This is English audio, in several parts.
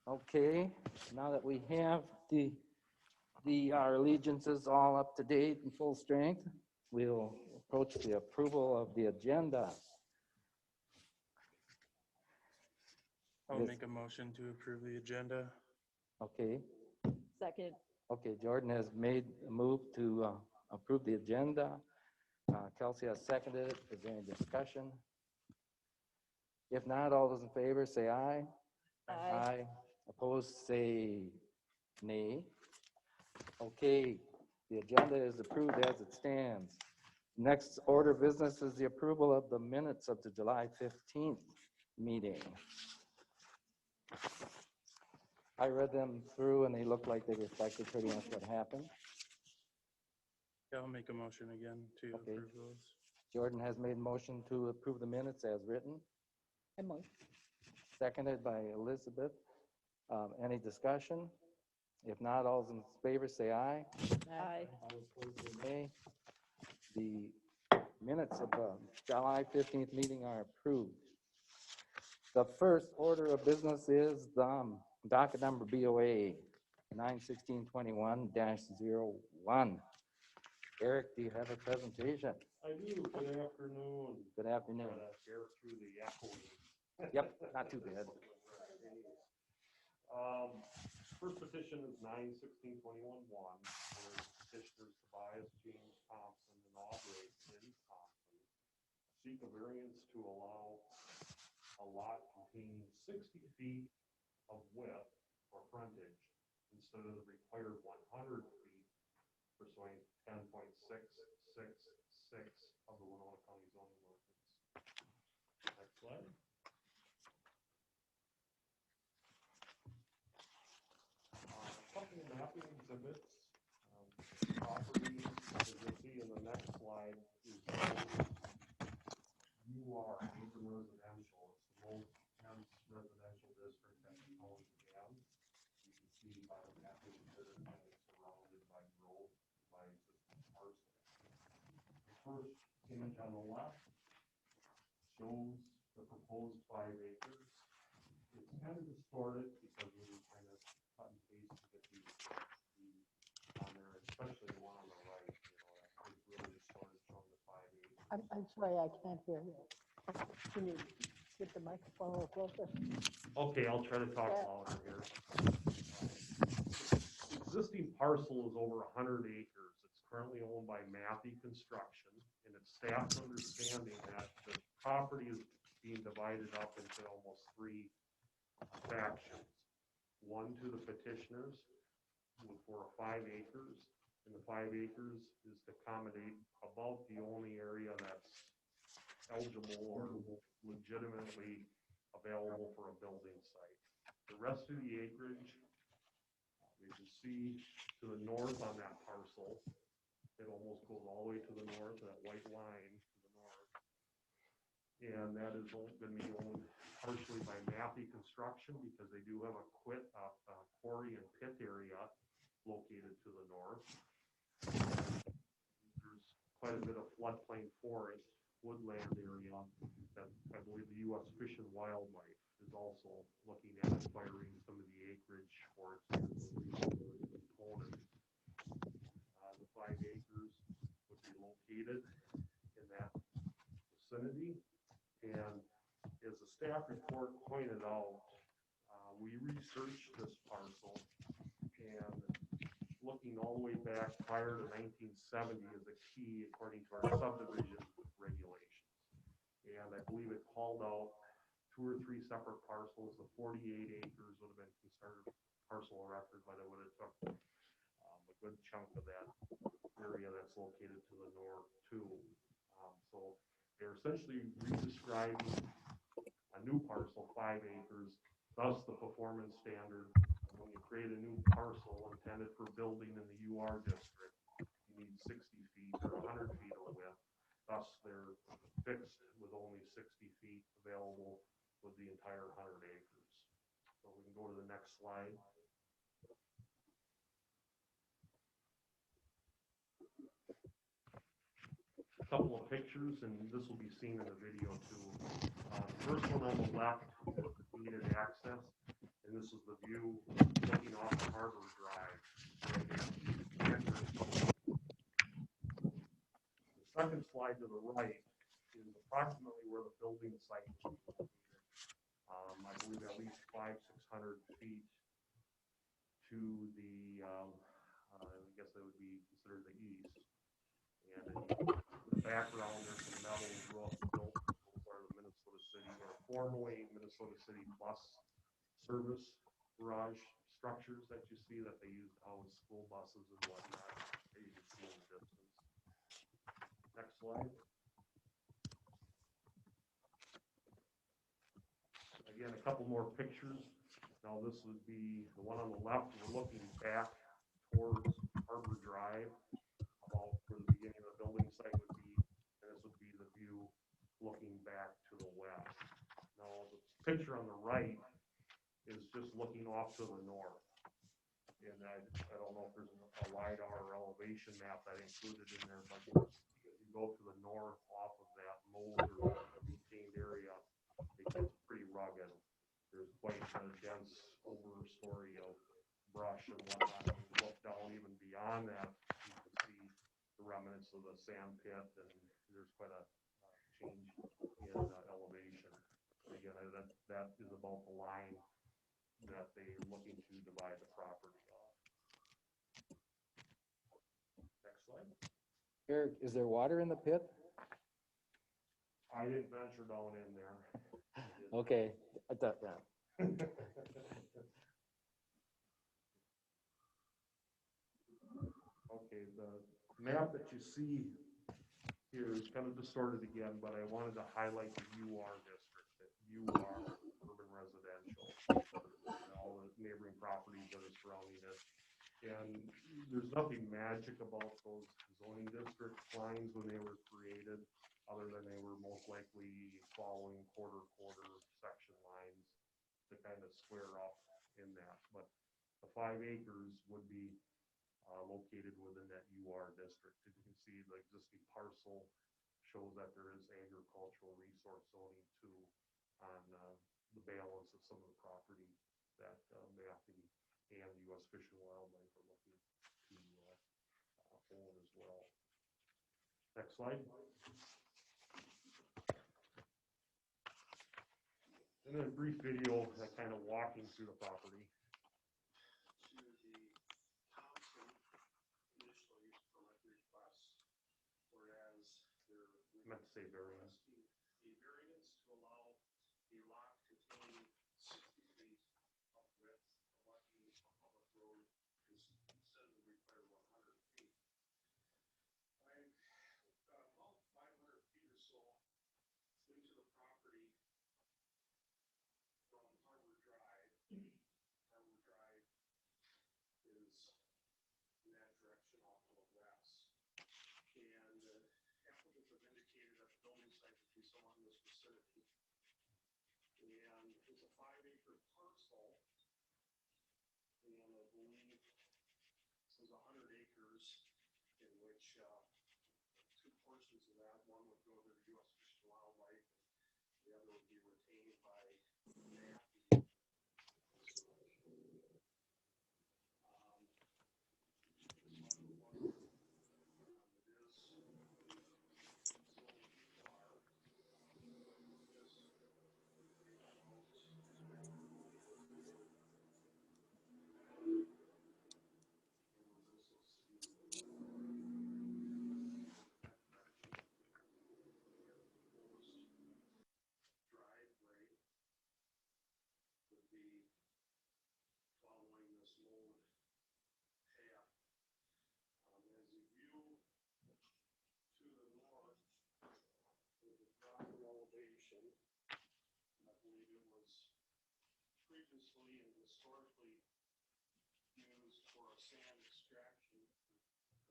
Okay, now that we have our allegiances all up to date and full strength, we'll approach the approval of the agenda. I'll Yes. make a motion to approve the agenda. Okay, Second. okay, Jordan has made a move to approve the agenda. Kelsey has seconded it. Is there any discussion? If not, all those in favor say aye. Aye. Opposed, say nay. Okay, the agenda is approved as it stands. Next order of business is the approval of the minutes of the July 15th meeting. I read them through and they look like they reflected pretty much what happened. Yeah, I'll make a motion again to Okay. approve those. Jordan has made a motion to approve the minutes as written, A motion. seconded by Elizabeth. Any discussion? If not, all those in favor say aye. Aye. All opposed say nay. The minutes of the July 15th meeting are approved. The first order of business is docket number BOA 9/16/21-01. Eric, do you have a presentation? I do. Good afternoon. Good afternoon. Try to bear through the echoing. Yep, not too bad. First petition is 9/16/21-1, where petitioners Tobias James Thompson and Aubrey Lynn Thompson seek a variance to allow a lot containing 60 feet of width for frontage instead of the required 100 feet pursuant 10.666 of the Winona County zoning ordinance. Next slide. Couple of mapping exhibits. Property, as you'll see in the next slide, is UR, Hazen Residential. It's the most dense residential district that the county has. You can see by the mapping exhibit that it's surrounded by growth, by existing parcels. The first image on the left shows the proposed 5 acres. It's kind of distorted because we kind of cut and paste to get these on there, especially the one on the right, that is really distorted showing the 5 acres. I'm sorry, I can't hear you. Can you get the microphone a little closer? Okay, I'll try to talk louder here. Existing parcel is over 100 acres. It's currently owned by Matthew Construction, and it's staff's understanding that the property is being divided up into almost 3 factions. One to the petitioners for 5 acres, and the 5 acres is to accommodate about the only area that's eligible or legitimately available for a building site. The rest of the acreage, you can see to the north on that parcel, it almost goes all the way to the north, that white line to the north. And that is going to be owned partially by Matthew Construction because they do have a quarry and pit area located to the north. There's quite a bit of floodplain forest, woodland area that I believe the U.S. Fish and Wildlife is also looking at acquiring some of the acreage for its component. The 5 acres would be located in that vicinity. And as the staff report pointed out, we researched this parcel, and looking all the way back prior to 1970 is a key according to our subdivision regulations. And I believe it called out 2 or 3 separate parcels. The 48 acres would have been considered parcel record, but it would have took a good chunk of that area that's located to the north too. So they're essentially re-describing a new parcel, 5 acres, thus the performance standard. When you create a new parcel intended for building in the UR district, you need 60 feet or 100 feet of width. Thus, they're fixed with only 60 feet available with the entire 100 acres. So we can go to the next slide. couple of pictures, and this will be seen in the video too. The first one on the left is needed access, and this is the view looking off of Harbor Drive. The second slide to the right is approximately where the building site will be located. I believe at least 600 feet to the, I guess that would be considered the east. And in the background, there's some metal roof built. Those are the Minnesota City, or formerly Minnesota City Plus service garage structures that you see that they use to house school buses and whatnot, that you can see in the distance. Next slide. Again, a couple more pictures. Now this would be the one on the left. We're looking back towards Harbor Drive, about where the beginning of the building site would be, and this would be the view looking back to the west. Now the picture on the right is just looking off to the north. And I don't know if there's a LiDAR or elevation map that I included in there, but if you go to the north off of that mowed or maintained area, it gets pretty rugged. There's quite a dense overstory of brush and whatnot. When you look down even beyond that, you can see the remnants of the sand pit, and there's quite a change in elevation. Again, that is about the line that they're looking to divide the property off. Next slide. Eric, is there water in the pit? I didn't venture down in there. Okay, I thought that. Okay, the map that you see here is kind of distorted again, but I wanted to highlight the UR district, that UR urban residential, and all the neighboring properties that are surrounding it. And there's nothing magic about those zoning district lines when they were created, other than they were most likely following quarter section lines to kind of square up in that. But the 5 acres would be located within that UR district. As you can see, the existing parcel shows that there is agricultural resource zoning too on the balance of some of the property that Matthew and U.S. Fish and Wildlife are looking to own as well. Next slide. And then a brief video that kind of walking through the property. To the Thompson initial use permit request, whereas there I meant to say variance. a variance to allow a lot containing 60 feet of width along a public road instead of the required 100 feet. I've got about 500 feet or so into the property from Harbor Drive. Harbor Drive is in that direction off to the west. And applicants have indicated that the building site would be somewhat in this vicinity. And it's a 5-acre parcel. And I believe there's 100 acres in which two portions of that, one would go to the U.S. Fish and Wildlife, and the other would be retained by Matthew. Driveway would be following this mode path. As you view to the north, with the proper elevation, I believe it was previously and historically used for a sand extraction,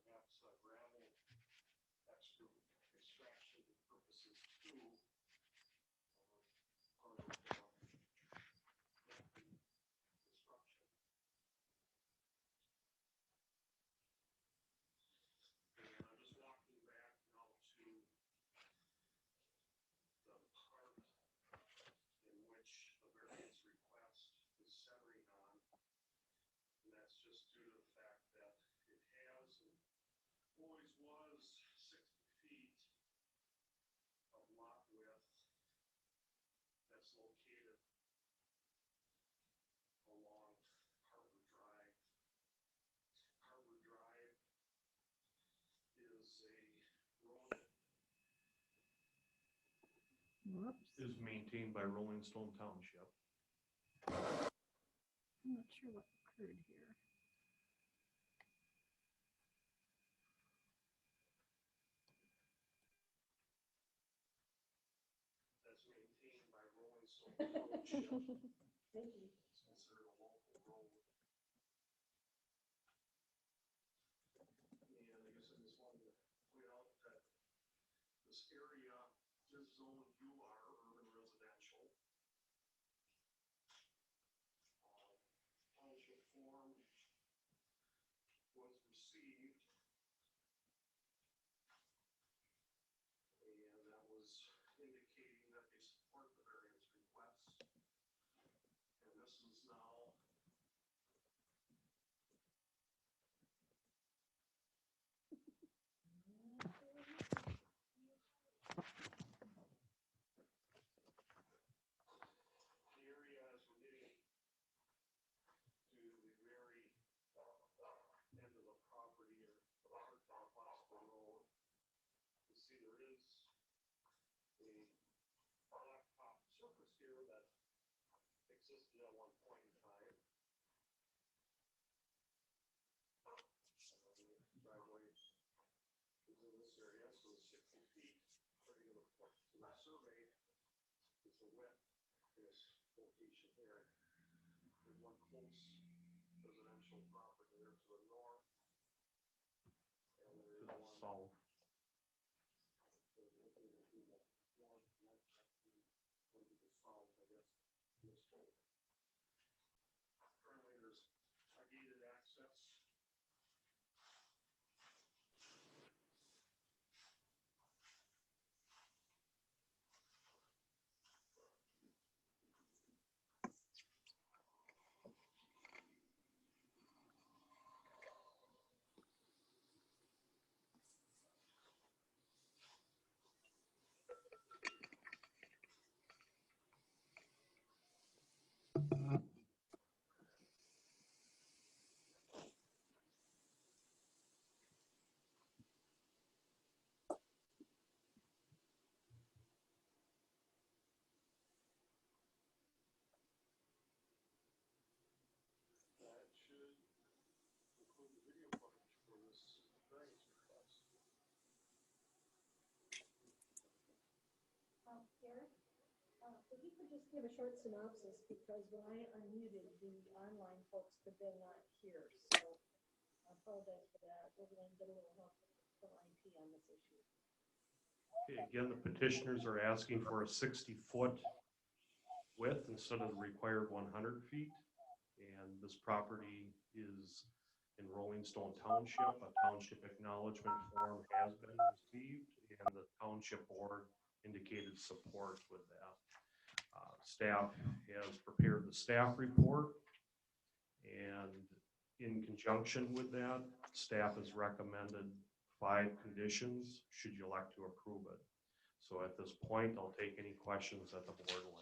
perhaps gravel extraction purposes too. Part of construction. And I'm just walking back now to always was 60 feet of lot width that's located along Harbor Drive. Harbor Drive is a road Whoops, Is maintained by Rolling Stone Township. I'm not sure what occurred here. that's maintained by Rolling Stone Township. Thank you. It's considered a local road. And I guess I just wanted to point out that this area is zoned UR, urban residential. Township form was received. And that was indicating that they support the variance request. And this is now the area as we're getting to the very end of the property or part of Hospital Road. You see there is a blacktop surface here that existed at one point in time. Driveway is in this area, so 60 feet, according to the survey, is the width of this location here. There's one close residential property there to the north. And there is To the one south. to the north, and to the south, I guess, this way. Currently, there's a gated access. That should include the video footage for this variance request. Eric, if you could just give a short synopsis, because when I unmuted, the online folks could then not hear, so I apologize for that. We're gonna get a little help from IT on this issue. Okay, again, the petitioners are asking for a 60-foot width instead of the required 100 feet. And this property is in Rolling Stone Township. A township acknowledgement form has been received, and the township board indicated support with that. Staff has prepared the staff report, and in conjunction with that, staff has recommended 5 conditions should you elect to approve it. So at this point, I'll take any questions that the board will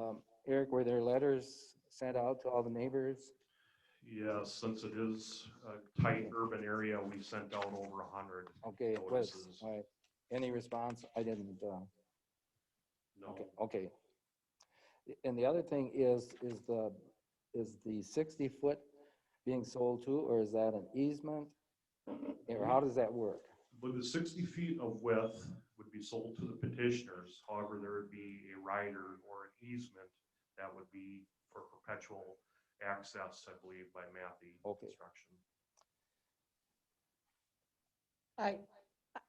have. Eric, were there letters sent out to all the neighbors? Yes, since it is a tight urban area, we sent out over 100 Okay, was, notices. all right. Any response? I didn't, No, okay, okay. And the other thing is the 60-foot being sold to, or is that an easement? Or how does that work? with the 60 feet of width would be sold to the petitioners. However, there would be a rider or an easement that would be for perpetual access, I believe, by Matthew Okay. Construction.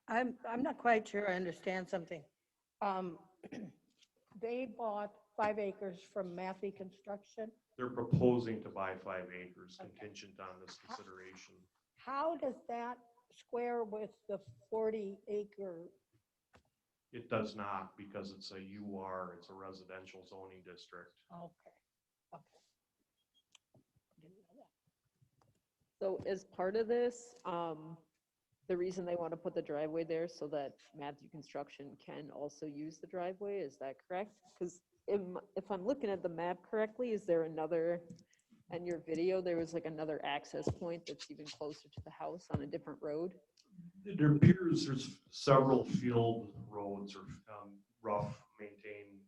I'm not quite sure I understand something. They bought 5 acres from Matthew Construction. They're proposing to buy 5 acres contingent on this consideration. How does that square with the 40-acre? It does not, because it's a UR, it's a residential zoning district. Okay, okay. Didn't know that. So as part of this, the reason they want to put the driveway there so that Matthew Construction can also use the driveway, is that correct? Because if I'm looking at the map correctly, is there another, in your video, there was like another access point that's even closer to the house on a different road? It appears there's several field roads or rough maintained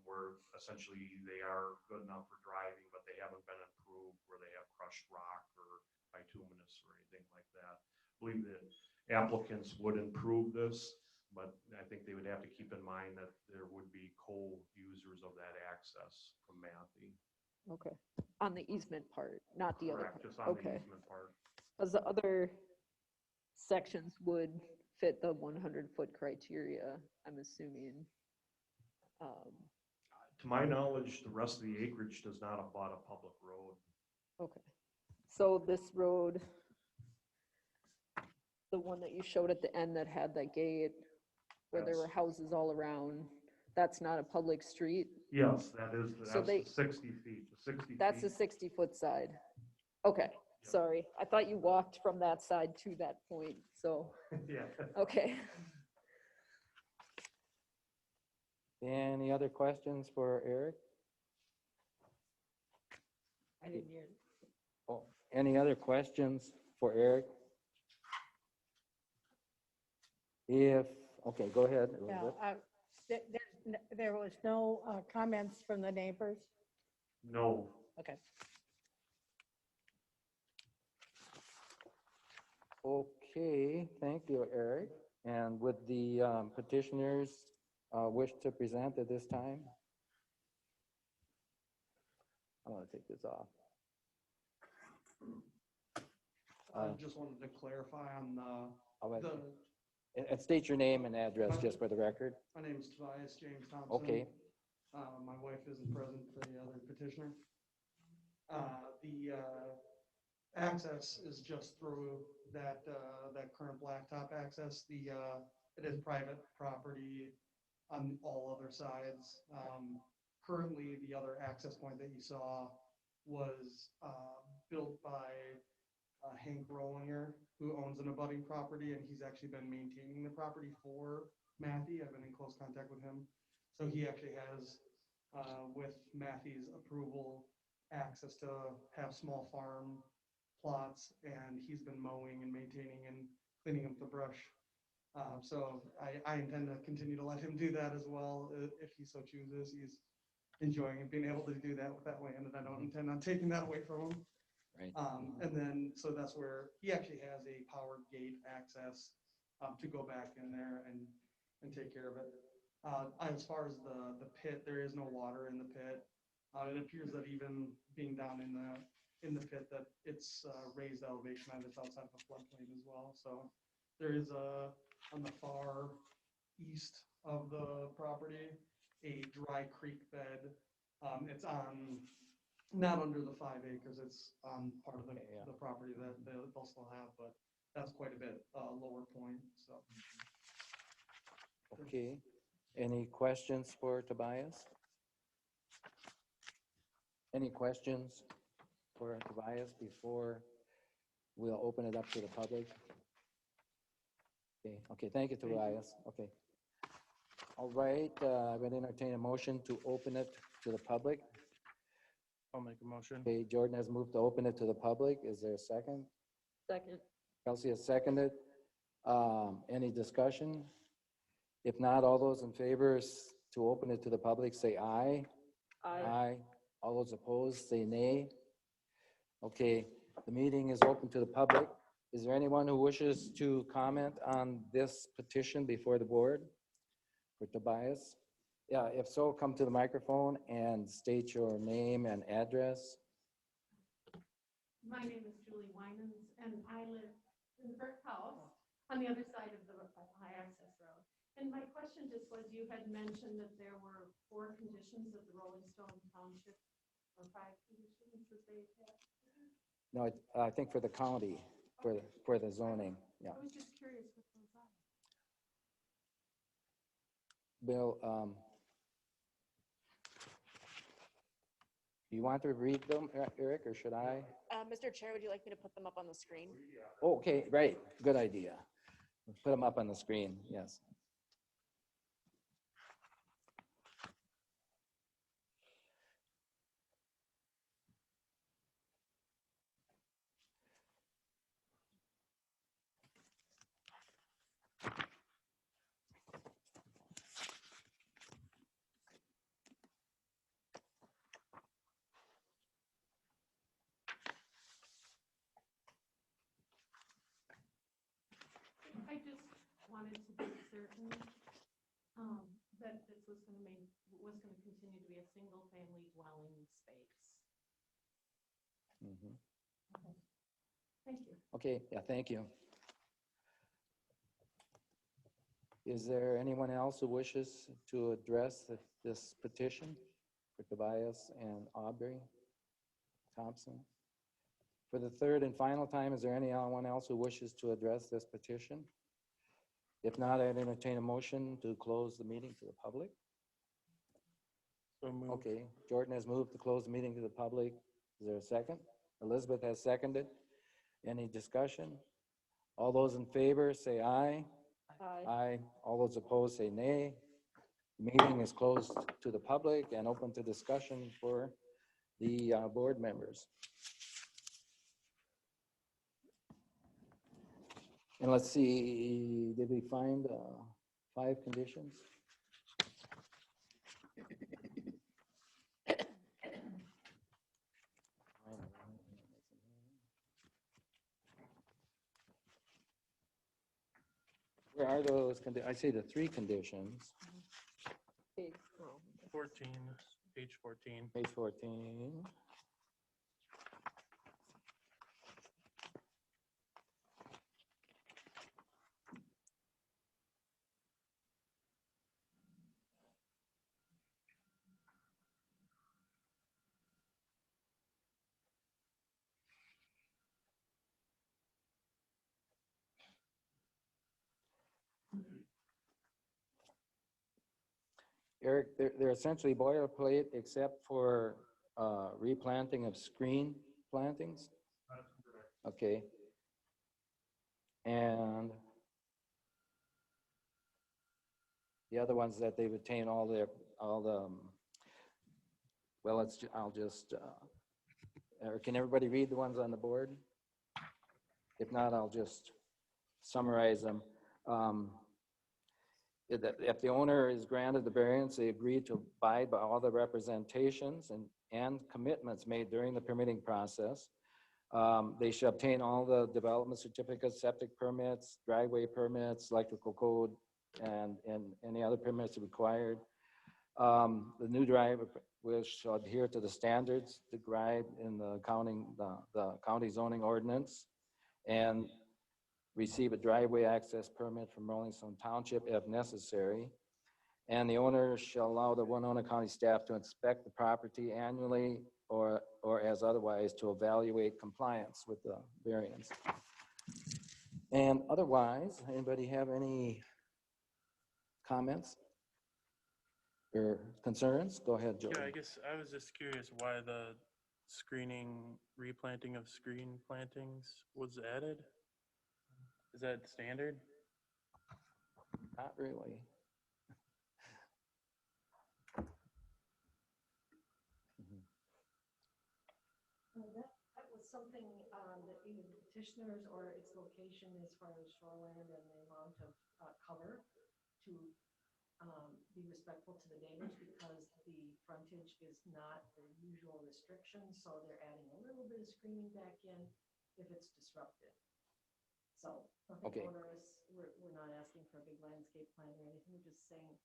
where essentially they are good enough for driving, but they haven't been improved where they have crushed rock or bituminous or anything like that. I believe the applicants would improve this, but I think they would have to keep in mind that there would be co-users of that access from Matthew. Okay, on the easement part, not the other Correct, part. just on the Okay, easement part. because the other sections would fit the 100-foot criteria, I'm assuming. To my knowledge, the rest of the acreage does not abut a public road. Okay, so this road, the one that you showed at the end that had that gate, where there were That's- houses all around, that's not a public street? Yes, that is, So that's they- the 60 feet, the 60 That's the feet. 60-foot side. Okay, sorry, I thought you walked from that side to that point, so, Yeah. okay. Any other questions for Eric? I didn't hear. Oh, any other questions for Eric? If, okay, go ahead, Yeah, Elizabeth. there was no comments from the neighbors? No, Okay. Okay, thank you, Eric. And would the petitioners wish to present at this time? I'm gonna take this off. I just wanted to clarify on I'll let- the, And state your name and address just for the record. my name is Tobias James Thompson. Okay. My wife isn't present, the other petitioner. The access is just through that current blacktop access. It is private property on all other sides. Currently, the other access point that you saw was built by Hank Rollinger, who owns an abutting property, and he's actually been maintaining the property for Matthew. I've been in close contact with him. So he actually has, with Matthew's approval, access to have small farm plots, and he's been mowing and maintaining and cleaning up the brush. So I intend to continue to let him do that as well, if he so chooses. He's enjoying being able to do that with that land, and I don't intend on taking that away from him. Right. And then, so that's where he actually has a powered gate access to go back in there and take care of it. As far as the pit, there is no water in the pit. It appears that even being down in the pit, that it's raised elevation and it's outside of a floodplain as well. So there is on the far east of the property, a dry creek bed. It's on, not under the 5 acres, it's on part of the property that they'll still have, but that's quite a bit lower point, so. Okay. Any questions for Tobias? Any questions for Tobias before we'll open it up to the public? Okay, thank you, Tobias. Okay. All right, I would entertain a motion to open it to the public. I'll make a motion. Okay, Jordan has moved to open it to the public. Is there a second? Second. Kelsey has seconded. Any discussion? If not, all those in favor to open it to the public, say aye. Aye. All those opposed, say nay. Okay, the meeting is open to the public. Is there anyone who wishes to comment on this petition before the board for Tobias? Yeah, if so, come to the microphone and state your name and address. My name is Julie Winans, and I live in the brick house on the other side of the high access road. And my question just was, you had mentioned that there were 4 conditions that the Rolling Stone Township, or 5 conditions that they had. No, I think for the county, for the zoning, yeah. I was just curious what those are. Bill, You want to read them, Eric, or should I? Mr. Chair, would you like me to put them up on the screen? Okay, right, good idea. Put them up on the screen, yes. I just wanted to be certain, that this was gonna continue to be a single-family dwelling space. Mhm. Thank you. Okay, yeah, thank you. Is there anyone else who wishes to address this petition for Tobias and Aubrey Thompson? For the third and final time, is there anyone else who wishes to address this petition? If not, I'd entertain a motion to close the meeting to the public. So moved. Okay, Jordan has moved to close the meeting to the public. Is there a second? Elizabeth has seconded. Any discussion? All those in favor, say aye. Aye. Aye. All those opposed, say nay. Meeting is closed to the public and open to discussion for the board members. And let's see, did we find 5 conditions? Where are those? I see the 3 conditions, Page, oh, 14, page 14. page 14. Eric, they're essentially boilerplate except for replanting of screen plantings? Okay. And the other ones that they've attained all the, well, I'll just, or can everybody read the ones on the board? If not, I'll just summarize them. If the owner is granted the variance, they agree to abide by all the representations and commitments made during the permitting process. They should obtain all the development certificates, septic permits, driveway permits, electrical code, and any other permits required. The new drive shall adhere to the standards described in the county zoning ordinance, and receive a driveway access permit from Rolling Stone Township if necessary. And the owner shall allow the Winona County staff to inspect the property annually or as otherwise to evaluate compliance with the variance. And otherwise, anybody have any comments or concerns? Go ahead, Joe. Yeah, I guess I was just curious why the replanting of screen plantings was added. Is that standard? Not really. That was something that either the petitioners or its location as far as shoreland and the amount of cover to be respectful to the neighbors, because the frontage is not the usual restriction, so they're adding a little bit of screening back in if it's disruptive. So nothing Okay. onerous, we're not asking for a big landscape plan or anything, we're just saying,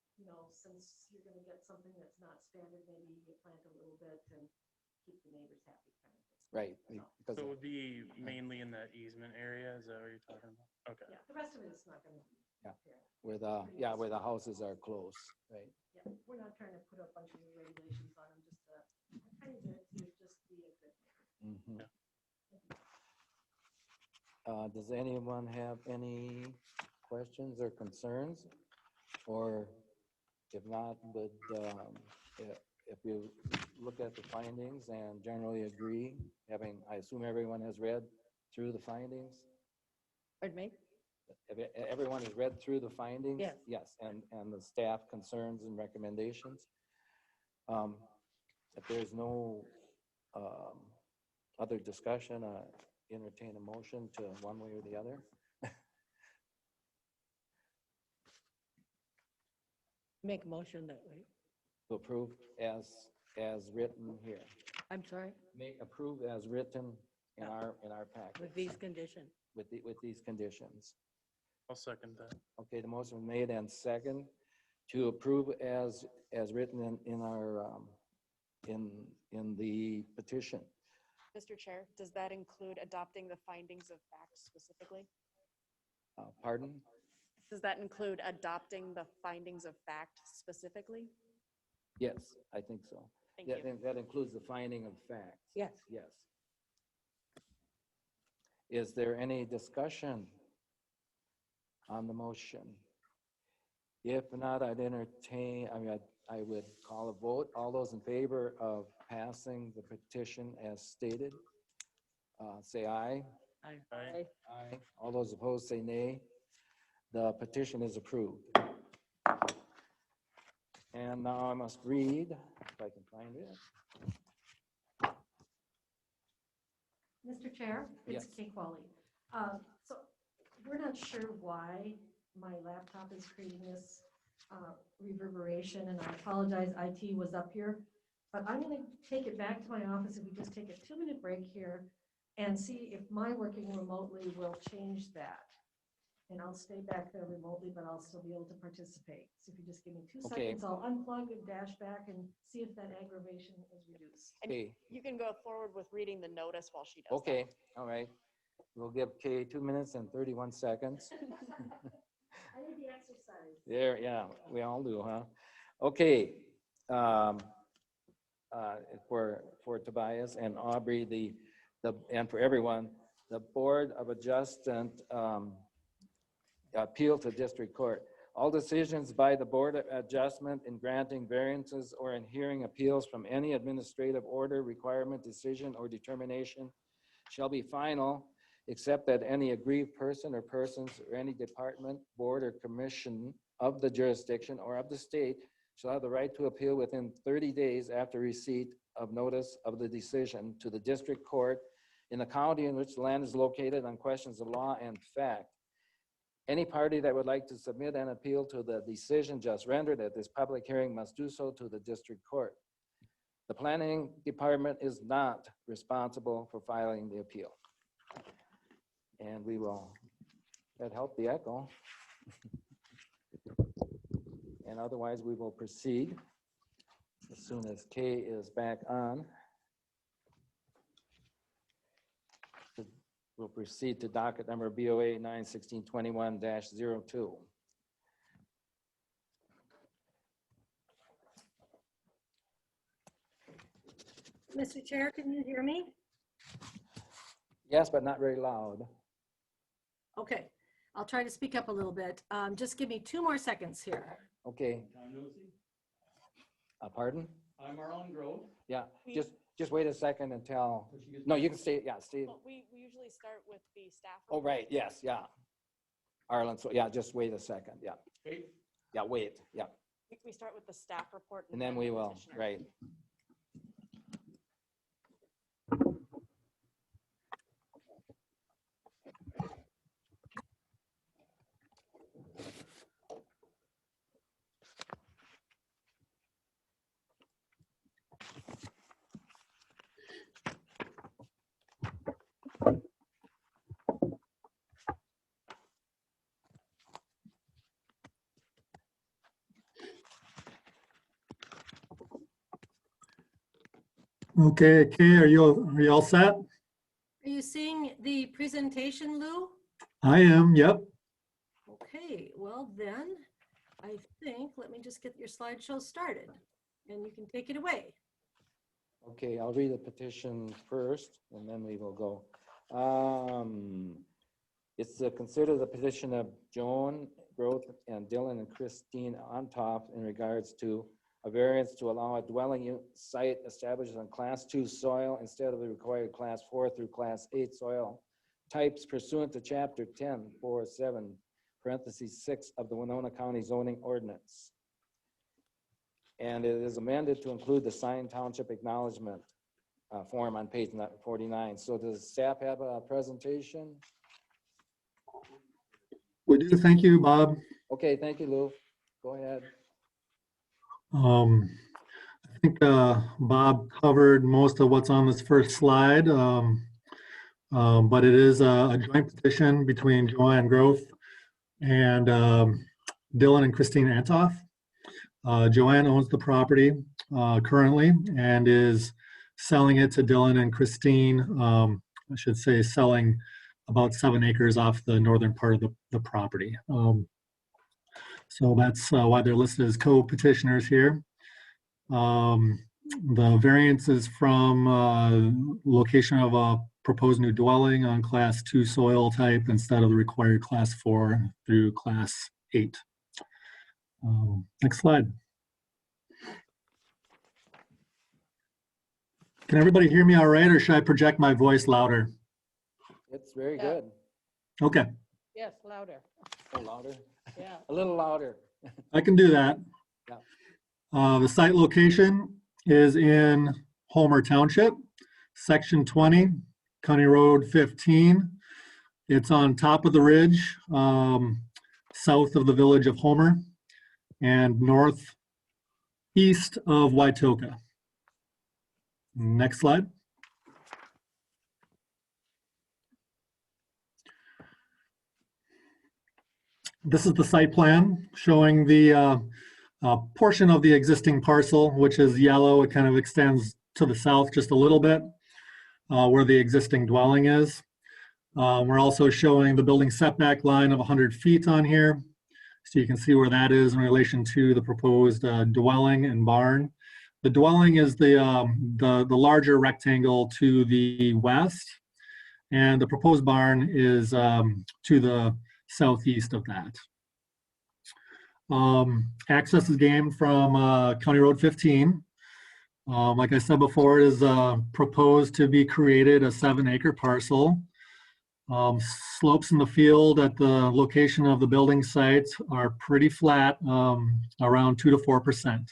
since you're gonna get something that's not standard, maybe you plant a little bit and keep the neighbors happy kind of thing. Right. Because So it would be mainly in that easement area, is that what you're talking about? Okay. Yeah, the rest of it is not gonna be. Yeah. here. where the houses are close, right? Yeah, we're not trying to put a bunch of new regulations on them, just kind of to just be a good neighbor. Mhm. Does anyone have any questions or concerns? Or if not, if you look at the findings and generally agree, I assume everyone has read through the findings? Pardon me? Everyone has read through the findings? Yes. Yes, and the staff concerns and recommendations. If there's no other discussion, entertain a motion to one way or the other. Make a motion that way. To approve as written here. I'm sorry, Approve as written in our package. with these conditions. With these conditions. I'll second that. Okay, the motion was made and second to approve as written in our, in the petition. Mr. Chair, does that include adopting the findings of fact specifically? Pardon? Does that include adopting the findings of fact specifically? Yes, I think so. Thank you. That includes the finding of facts. Yes. Yes. Is there any discussion on the motion? If not, I'd entertain, I would call a vote. All those in favor of passing the petition as stated, say aye. Aye. Aye. All those opposed, say nay. The petition is approved. And now I must read, if I can find it. Mr. Chair, it's Yes. Kay Qualley. So we're not sure why my laptop is creating this reverberation, and I apologize, IT was up here. But I'm gonna take it back to my office if we just take a 2-minute break here and see if my working remotely will change that. And I'll stay back there remotely, but I'll still be able to participate. So if you just give me 2 Okay. seconds, I'll unplug and dash back and see if that aggravation is reduced. And Okay, you can go forward with reading the notice while she does that. okay, all right. We'll give Kay 2 minutes and 31 seconds. I need the exercise. There, yeah, we all do, huh? Okay. For Tobias and Aubrey, and for everyone, the Board of Adjustment appeal to district court. All decisions by the Board of Adjustment in granting variances or in hearing appeals from any administrative order, requirement, decision, or determination shall be final, except that any aggrieved person or persons or any department, board, or commission of the jurisdiction or of the state shall have the right to appeal within 30 days after receipt of notice of the decision to the district court in the county in which the land is located on questions of law and fact. Any party that would like to submit an appeal to the decision just rendered at this public hearing must do so to the district court. The planning department is not responsible for filing the appeal. And we will, that helped the echo. And otherwise, we will proceed as soon as Kay is back on. We'll proceed to docket number BOA 9/1621-02. Mr. Chair, can you hear me? Yes, but not very loud. Okay, I'll try to speak up a little bit. Just give me 2 more seconds here. Okay, pardon? I'm Marlon Grove. Yeah, just wait a second until, no, you can stay, yeah, stay. Well, we usually start with the staff. Oh, right, yes, yeah. Arlen, so yeah, just wait a second, yeah. Wait. Yeah, wait, yeah, We start with the staff report. and then the we will, petitioner. right. Okay, Kay, are you all set? Are you seeing the presentation, Lou? I am, yep. Okay, well then, I think, let me just get your slideshow started and you can take it away. Okay, I'll read the petition first, and then we will go. It's to consider the petition of Joan Groth and Dylan and Christine Ontoff in regards to a variance to allow a dwelling site established on Class 2 soil instead of the required Class 4 through Class 8 soil types pursuant to Chapter 10.4.7, parentheses 6 of the Winona County zoning ordinance. And it is amended to include the signed township acknowledgement form on page 49. So does staff have a presentation? We do. Thank you, Bob. Okay, thank you, Lou. Go ahead. I think Bob covered most of what's on this first slide, but it is a joint petition between Joanne Growth and Dylan and Christine Antoff. Joanne owns the property currently and is selling it to Dylan and Christine. I should say selling about 7 acres off the northern part of the property. So that's why they're listed as co-petitioners here. The variance is from location of a proposed new dwelling on Class 2 soil type instead of the required Class 4 through Class 8. Next slide. Can everybody hear me all right, or should I project my voice louder? It's very Yeah. good. Okay, Yes, louder. Oh, louder? Yeah. A little louder. I can do that. Yeah. The site location is in Homer Township, Section 20, County Road 15. It's on top of the ridge, south of the village of Homer, and northeast of Wautoka. Next slide. This is the site plan showing the portion of the existing parcel, which is yellow. It kind of extends to the south just a little bit where the existing dwelling is. We're also showing the building setback line of 100 feet on here. So you can see where that is in relation to the proposed dwelling and barn. The dwelling is the larger rectangle to the west, and the proposed barn is to the southeast of that. Access is gained from County Road 15. Like I said before, it is proposed to be created a 7-acre parcel. Slopes in the field at the location of the building site are pretty flat, around 2 to 4%.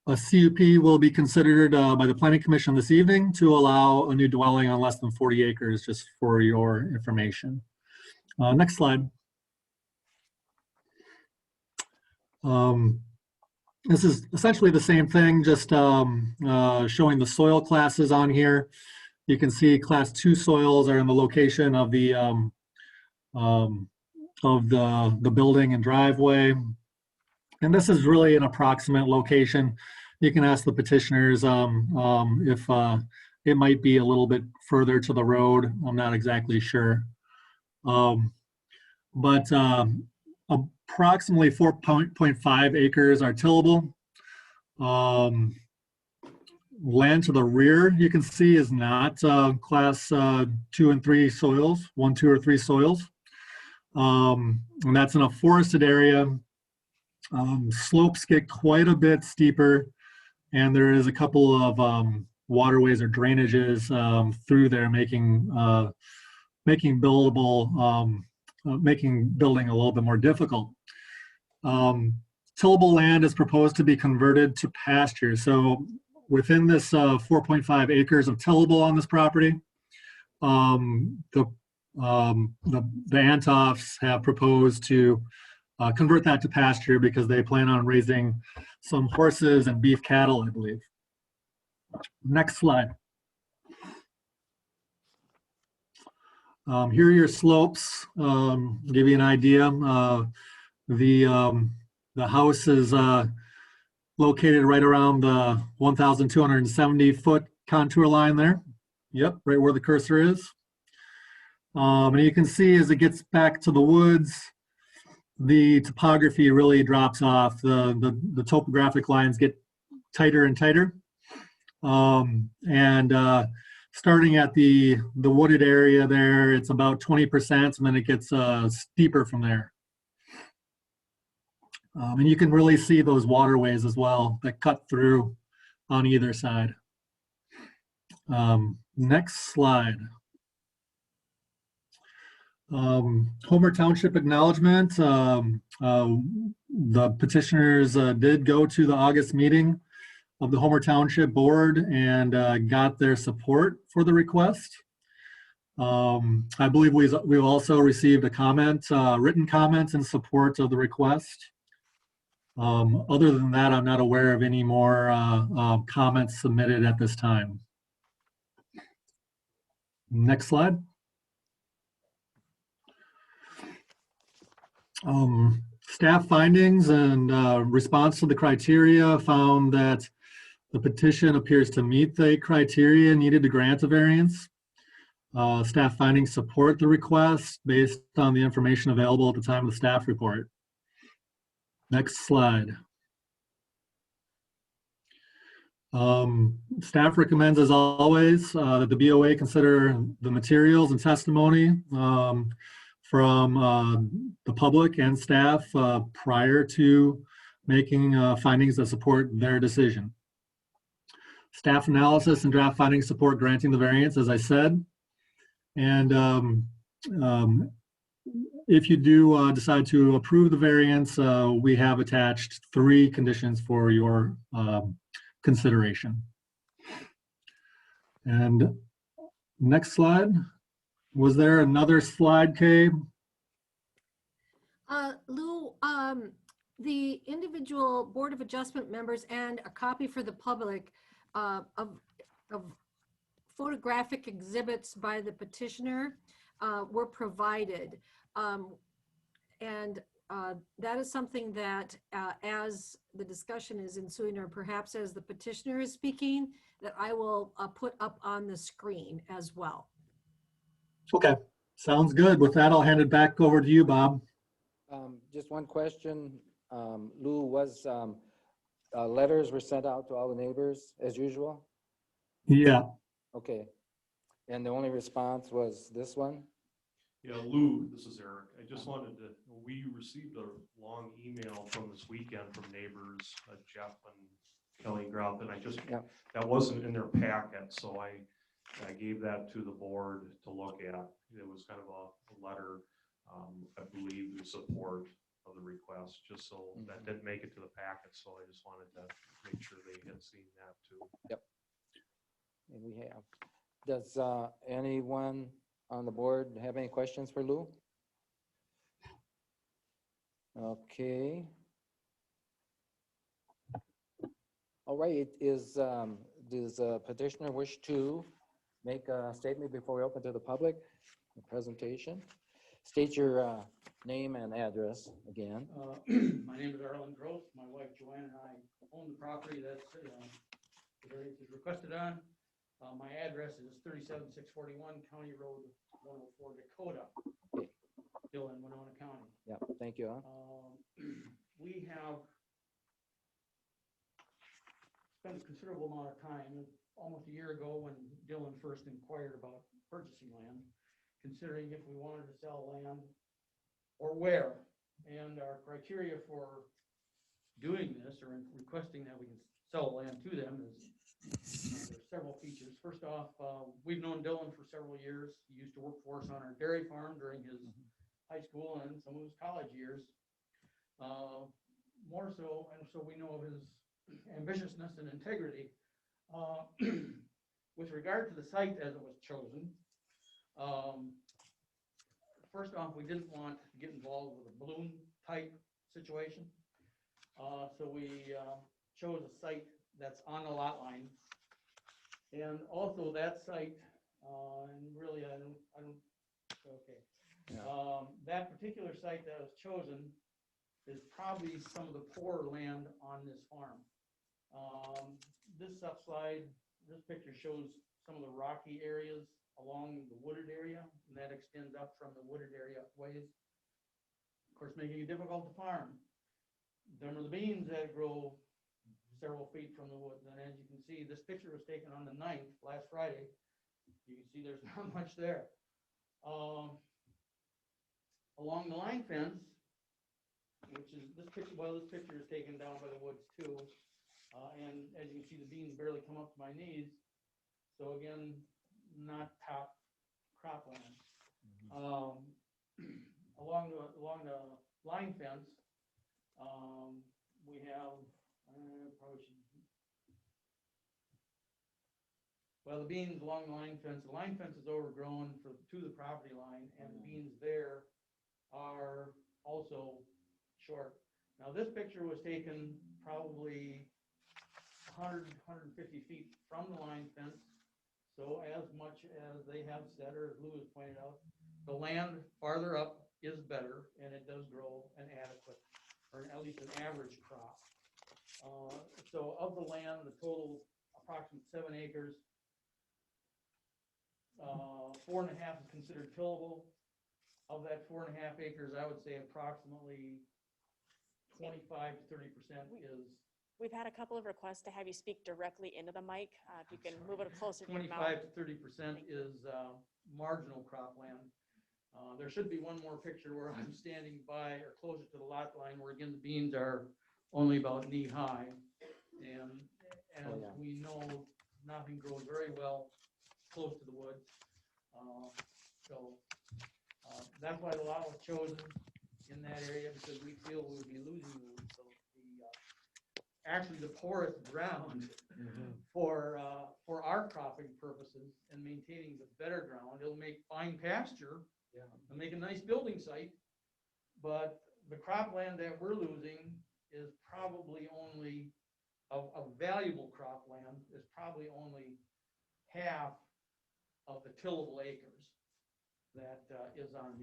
A CUP will be considered by the Planning Commission this evening to allow a new dwelling on less than 40 acres, just for your information. Next slide. This is essentially the same thing, just showing the soil classes on here. You can see Class 2 soils are in the location of the building and driveway. And this is really an approximate location. You can ask the petitioners if it might be a little bit further to the road. I'm not exactly sure. But approximately 4.5 acres are tillable. Land to the rear, you can see, is not Class 2 and 3 soils, 1, 2, or 3 soils. And that's in a forested area. Slopes get quite a bit steeper, and there is a couple of waterways or drainages through there, making building a little bit more difficult. Tillable land is proposed to be converted to pasture. So within this 4.5 acres of tillable on this property, the Antoffs have proposed to convert that to pasture because they plan on raising some horses and beef cattle, I believe. Next slide. Here are your slopes. Give you an idea. The house is located right around the 1,270 foot contour line there. Yep, right where the cursor is. And you can see as it gets back to the woods, the topography really drops off. The topographic lines get tighter and tighter. Starting at the wooded area there, it's about 20%, and then it gets steeper from there. And you can really see those waterways as well that cut through on either side. Next slide. Homer Township acknowledgement. The petitioners did go to the August meeting of the Homer Township Board and got their support for the request. I believe we've also received a comment, written comments in support of the request. Other than that, I'm not aware of any more comments submitted at this time. Next slide. Staff findings and response to the criteria found that the petition appears to meet the criteria needed to grant a variance. Staff findings support the request based on the information available at the time of the staff report. Next slide. Staff recommends, as always, that the BOA consider the materials and testimony from the public and staff prior to making findings that support their decision. Staff analysis and draft findings support granting the variance, as I said. And if you do decide to approve the variance, we have attached 3 conditions for your consideration. And next slide. Was there another slide, Kay? Lou, the individual Board of Adjustment members and a copy for the public of photographic exhibits by the petitioner were provided. And that is something that as the discussion is ensuing, or perhaps as the petitioner is speaking, that I will put up on the screen as well. Okay, sounds good. With that, I'll hand it back over to you, Bob. Just one question. Lou, was letters were sent out to all the neighbors as usual? Yeah. Okay. And the only response was this one? Yeah, Lou, this is Eric. I just wanted to, we received a long email from this weekend from neighbors, Jeff and Kelly Grout, and that wasn't in their packet, so I gave that to the board to look at. It was kind of a letter, I believe, in support of the request, just so that didn't make it to the packet, so I just wanted to make sure they had seen that too. Yep. And we have. Does anyone on the board have any questions for Lou? Okay. All right, does petitioner wish to make a statement before we open to the public? The presentation. State your name and address again. My name is Arlen Gross. My wife Joanne and I own the property that's the variance is requested on. My address is 37641 County Road 104, Dakota, Okay. still in Winona County. Yeah, thank you. We have spent a considerable amount of time, almost a year ago when Dylan first inquired about purchasing land, considering if we wanted to sell land or where. And our criteria for doing this or requesting that we can sell land to them is there's several features. First off, we've known Dylan for several years. He used to work for us on our dairy farm during his high school and some of his college years. More so, and so we know of his ambitiousness and integrity. With regard to the site as it was chosen, first off, we didn't want to get involved with a balloon type situation. So we chose a site that's on the lot line. And also that site, and really that particular site that was chosen is probably some of the poorer land on this farm. This slide, this picture shows some of the rocky areas along the wooded area, and that extends up from the wooded area ways. Of course, making it difficult to farm. Them are the beans that grow several feet from the woods, and as you can see, this picture was taken on the 9th, last Friday. You can see there's not much there. Along the line fence, which is this picture, well, this picture is taken down by the woods too. And as you can see, the beans barely come up to my knees. So again, not top cropland. Along the line fence, we have, probably should. Well, the beans along the line fence is overgrown to the property line, and the beans there are also short. Now, this picture was taken probably 150 feet from the line fence. So as much as they have said, or as Lou has pointed out, the land farther up is better, and it does grow an adequate, or at least an average crop. So of the land, the total approximate 7 acres, 4.5 is considered tillable. Of that 4.5 acres, I would say approximately 25 to 30% is. We've had a couple of requests to have you speak directly into the mic. If you can move it closer to your mouth. 25 to 30% is marginal cropland. There should be one more picture where I'm standing by or closer to the lot line where again the beans are only about knee high. And as we know, nothing grows very well close to the woods. That's why the lot was chosen in that area, because we feel we would be losing the, actually the poorest ground for our cropping purposes and maintaining the better ground. It'll make fine pasture. It'll make a nice building site, but the cropland that we're losing is probably only of valuable cropland is probably only half of the tillable acres that is on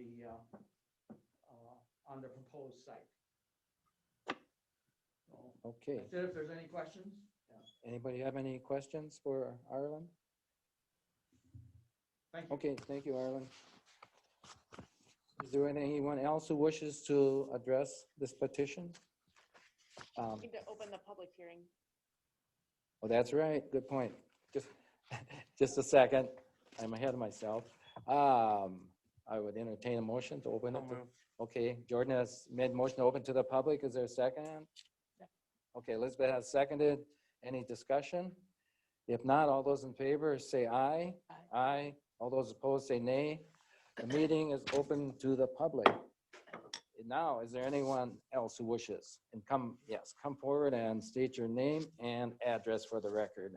the proposed site. So Okay. that's it. If there's any questions. Anybody have any questions for Arlen? Thank you. Okay, thank you, Arlen. Is there anyone else who wishes to address this petition? Need to open the public hearing. Oh, that's right. Good point. Just a second. I'm ahead of myself. I would entertain a motion to open it. Okay, Jordan has made a motion to open to the public. Is there a second? Okay, Elizabeth has seconded. Any discussion? If not, all those in favor say aye. Aye. All those opposed say nay. The meeting is open to the public. Now, is there anyone else who wishes? And come forward and state your name and address for the record.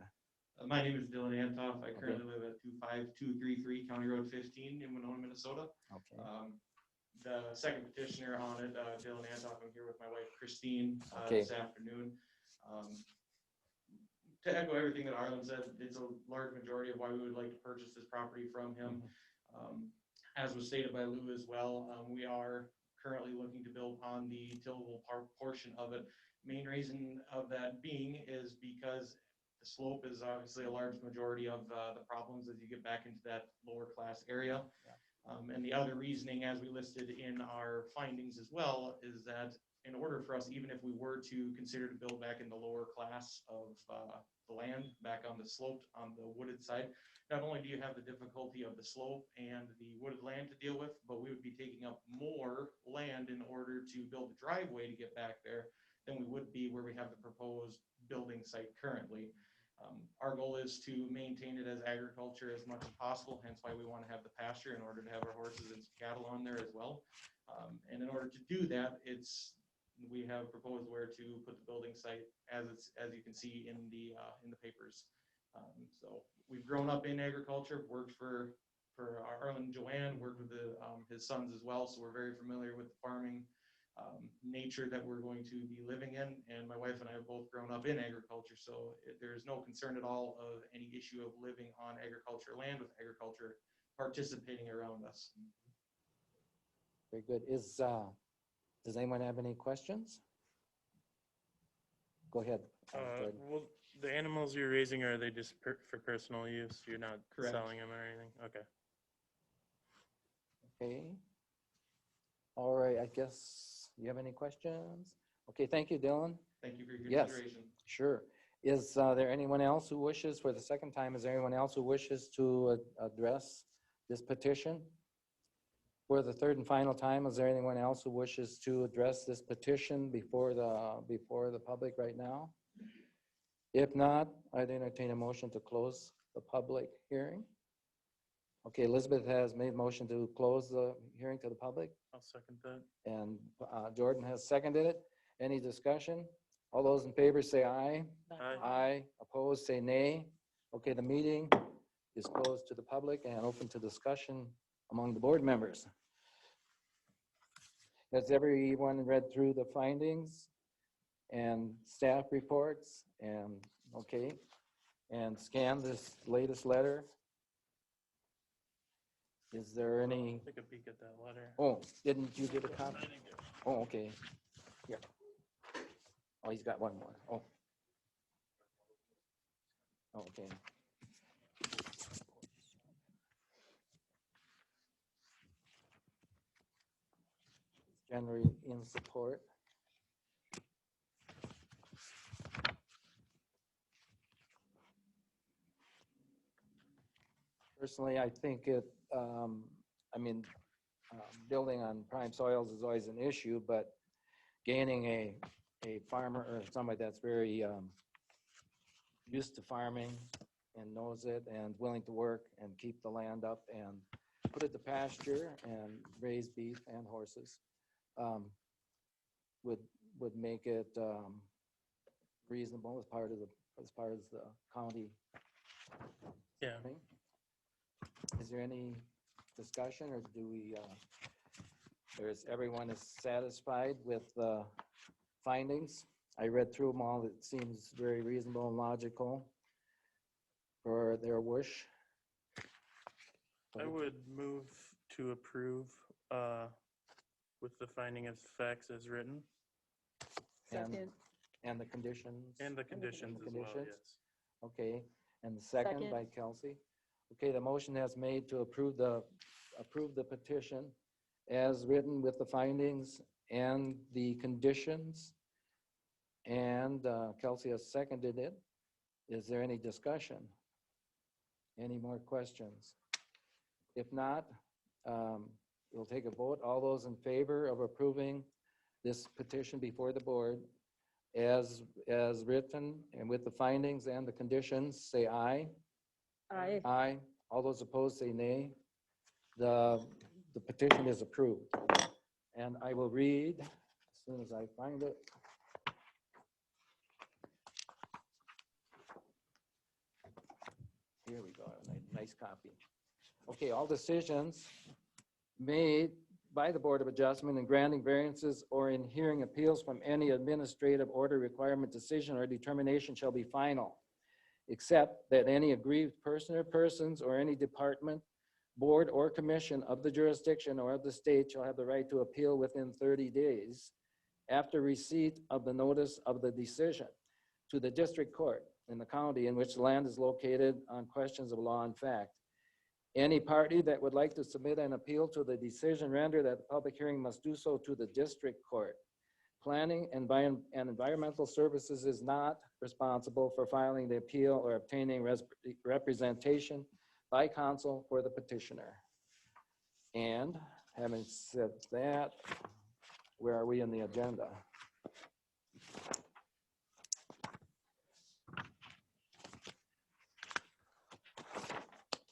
My name is Dylan Antoff. I currently live at 25233 County Road 15 in Winona, Minnesota. Okay. The second petitioner on it, Dylan Antoff. I'm here with my wife Christine Okay. this afternoon. To echo everything that Arlen said, it's a large majority of why we would like to purchase this property from him. As was stated by Lou as well, we are currently looking to build on the tillable portion of it. Main reason of that being is because the slope is obviously a large majority of the problems as you get back into that lower class area. And the other reasoning, as we listed in our findings as well, is that in order for us, even if we were to consider to build back in the lower class of the land, back on the sloped, on the wooded side, not only do you have the difficulty of the slope and the wooded land to deal with, but we would be taking up more land in order to build a driveway to get back there than we would be where we have the proposed building site currently. Our goal is to maintain it as agriculture as much as possible, hence why we want to have the pasture in order to have our horses and cattle on there as well. And in order to do that, we have proposed where to put the building site as you can see in the papers. So we've grown up in agriculture, worked for Arlen and Joanne, worked with his sons as well, so we're very familiar with the farming nature that we're going to be living in, and my wife and I have both grown up in agriculture, so there's no concern at all of any issue of living on agriculture land with agriculture participating around us. Very good. Does anyone have any questions? Go ahead. Jordan. Well, the animals you're raising, are they just for personal use? You're not Correct. selling them or anything? Okay. Okay. All right, I guess, you have any questions? Okay, thank you, Dylan. Thank you for your Yes. consideration. Sure. Is there anyone else who wishes, for the second time, is there anyone else who wishes to address this petition? For the third and final time, is there anyone else who wishes to address this petition before the public right now? If not, I'd entertain a motion to close the public hearing. Okay, Elizabeth has made motion to close the hearing to the public, I'll second that. and Jordan has seconded it. Any discussion? All those in favor say aye. Aye. Aye. Opposed, say nay. Okay, the meeting is closed to the public and open to discussion among the board members. Has everyone read through the findings and staff reports and, okay, and scanned this latest letter? Is there any, Take a peek at that letter. oh, didn't you get a copy? Oh, okay. Here. Oh, he's got one more. Oh. Oh, okay. Generally in support. Personally, I think building on prime soils is always an issue, but gaining a farmer or somebody that's very used to farming and knows it and willing to work and keep the land up and put it to pasture and raise beef and horses would make it reasonable as part of the county. Yeah. thing. Is there any discussion, or do we, or is everyone is satisfied with the findings? I read through them all. It seems very reasonable and logical for their wish. I would move to approve with the finding of facts as written And, Second. and the conditions? and the conditions as well, conditions? yes. Okay, and the second Second. by Kelsey. Okay, the motion has made to approve the petition as written with the findings and the conditions. And Kelsey has seconded it. Is there any discussion? Any more questions? If not, we'll take a vote. All those in favor of approving this petition before the board as written and with the findings and the conditions, say aye. Aye. Aye. All those opposed, say nay. The petition is approved. And I will read as soon as I find it. Here we go, a nice copy. Okay, all decisions made by the Board of Adjustment in granting variances or in hearing appeals from any administrative order, requirement, decision, or determination shall be final, except that any aggrieved person or persons or any department, board, or commission of the jurisdiction or of the state shall have the right to appeal within 30 days after receipt of the notice of the decision to the district court in the county in which the land is located on questions of law and fact. Any party that would like to submit an appeal to the decision rendered at the public hearing must do so to the district court. Planning and Environmental Services is not responsible for filing the appeal or obtaining representation by counsel for the petitioner. And having said that, where are we in the agenda?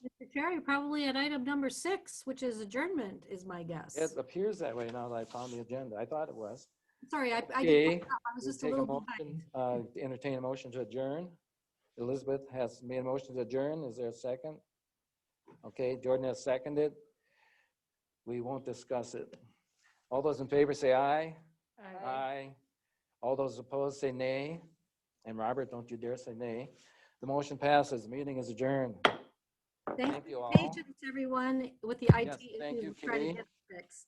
Mr. Chair, you're probably at item number 6, which is adjournment, is my guess. It appears that way now that I found the agenda. I thought it was. Sorry, I Okay, didn't, I was we just a take little motion, behind. entertain a motion to adjourn. Elizabeth has made a motion to adjourn. Is there a second? Okay, Jordan has seconded. We won't discuss it. All those in favor say aye. Aye. All those opposed say nay. And Robert, don't you dare say nay. The motion passes. The meeting is adjourned. Thank you all. Patience, everyone, with the IT Yes, thank issue. you, Try to Katie. get it fixed.